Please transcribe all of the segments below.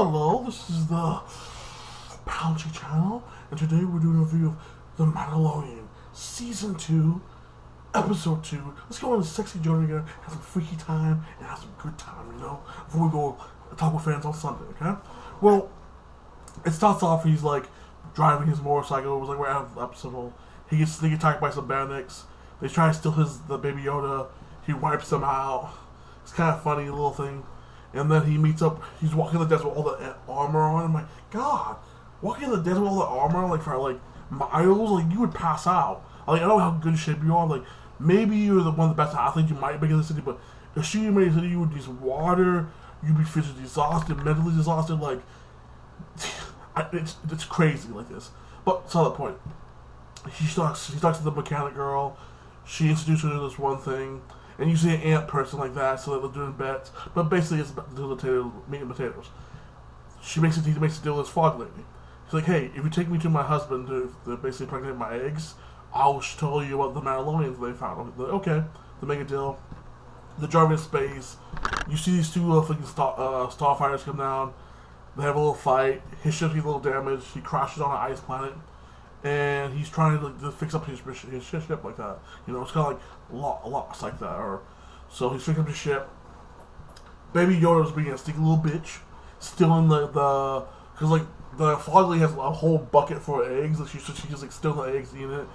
Hello, this is the Pounchy channel, and today we're doing a review of The Mandalorian, Season 2, Episode 2. Let's go on a sexy journey together, have some freaky time, and have some good time, you know, before we go talk with fans on Sunday, okay? Well, it starts off, he's like driving his motorcycle. It was like right out of the episode. He gets sneak attacked by some bandits. They try to steal the Baby Yoda. He wipes them out. It's kind of funny, little thing. And then he meets up, he's walking in the desert with all the armor on. I'm like, God, walking in the desert with all the armor, like, for, like, miles, like, you would pass out. Like, I don't know how good shape you are. Like, maybe you're one of the best athletes you might make in the city, but if you made a city, you would use water, you'd be physically exhausted, mentally exhausted, like, it's crazy like this. But, it's not the point. He talks to the mechanic girl, she introduces her to this one thing, and you see an ant person like that, so they're doing bets. But basically, it's meat and potatoes. He makes a deal with this frog lady. He's like, hey, if you take me to my husband to basically impregnate my eggs, I'll tell you about the Mandalorians they found. Like, okay, they make a deal. They're driving in space. You see these two freaking starfighters come down. They have a little fight. His ship gets a little damaged. He crashes on an ice planet. And he's trying to fix up his ship like that. You know, it's kind of like Lost like that. So he's fixing up his ship. Baby Yoda's being a sneaky little bitch. Stealing because like the frog lady has a whole bucket full of eggs. And she's just like stealing the eggs, eating it.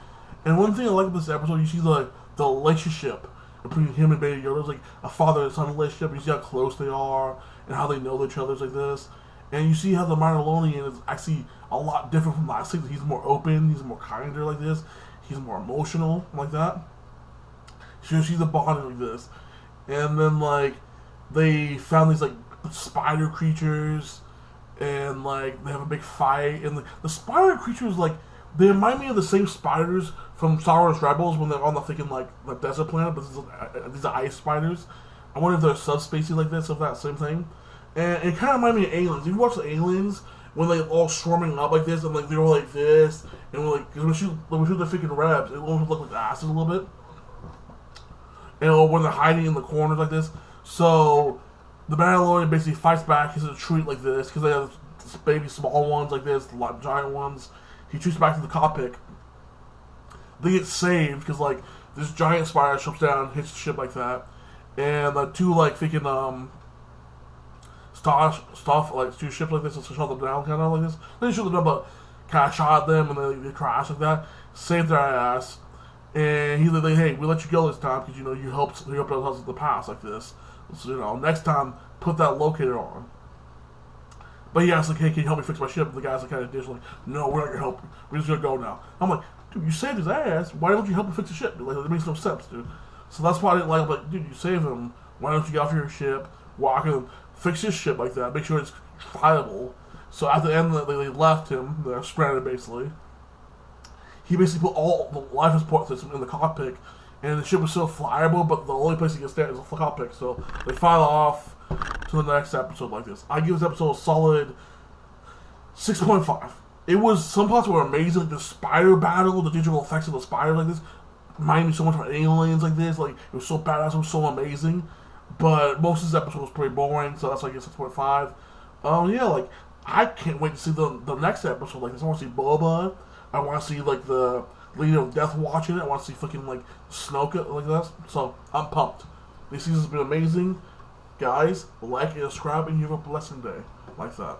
And one thing I like about this episode, you see the relationship between him and Baby Yoda. It's like a father and son relationship. You see how close they are and how they know each other like this. And you see how the Mandalorian is actually a lot different from last season. He's more open, he's more kinder like this, he's more emotional like that. So you see the bonding like this. And then, like, they found these, like, spider creatures, and, like, they have a big fight. And the spider creatures, like, they remind me of the same spiders from Star Wars Rebels when they're on the freaking, like, the desert planet, but these are ice spiders. I wonder if they're subspecies like this, of that same thing. And it kind of reminded me of Aliens. If you watch the Aliens, when they all swarming up like this, and like they were like this, and like when we shoot the freaking Rebs, it almost looked like asses a little bit. And when they're hiding in the corners like this, so the Mandalorian basically fights back. He's in a treat like this because they have baby small ones like this, giant ones. He shoots back to the cockpit. They get saved because like this giant spider jumps down, hits the ship like that, and the two like freaking stuff like two ships like this and shut them down kind of like this. They shoot them down, but kind of shot them and they crash like that. Saved their ass, and he's like, "Hey, we let you go this time because you know you helped us in the past like this. So you know next time put that locator on." But he asks like, "Hey, can you help me fix my ship?" And the guy's like kind of dish like, "No, we're not gonna help you. We're just gonna go now." I'm like, "Dude, you saved his ass. Why don't you help him fix the ship? Like it makes no sense, dude." So that's why I didn't like him. Like, dude, you saved him. Why don't you get off your ship, walk him? Fix his ship like that, make sure it's flyable. So at the end, they left him, they're stranded basically. He basically put all the life support system in the cockpit, and the ship was still flyable, but the only place he can stand is the cockpit. So they file off to the next episode like this. I give this episode a solid 6.5. It was, some parts were amazing, like the spider battle, the digital effects of the spider like this, reminded me so much of Aliens like this, like it was so badass, it was so amazing. But most of this episode was pretty boring, so that's like a 6.5. Yeah, like, I can't wait to see the next episode like this. I want to see Boba. I want to see, like, the leader of Death Watch in it. I want to see fucking, like, Snoke like this. So, I'm pumped. This season's been amazing. Guys, like and subscribe, and you have a blessed day. Like that.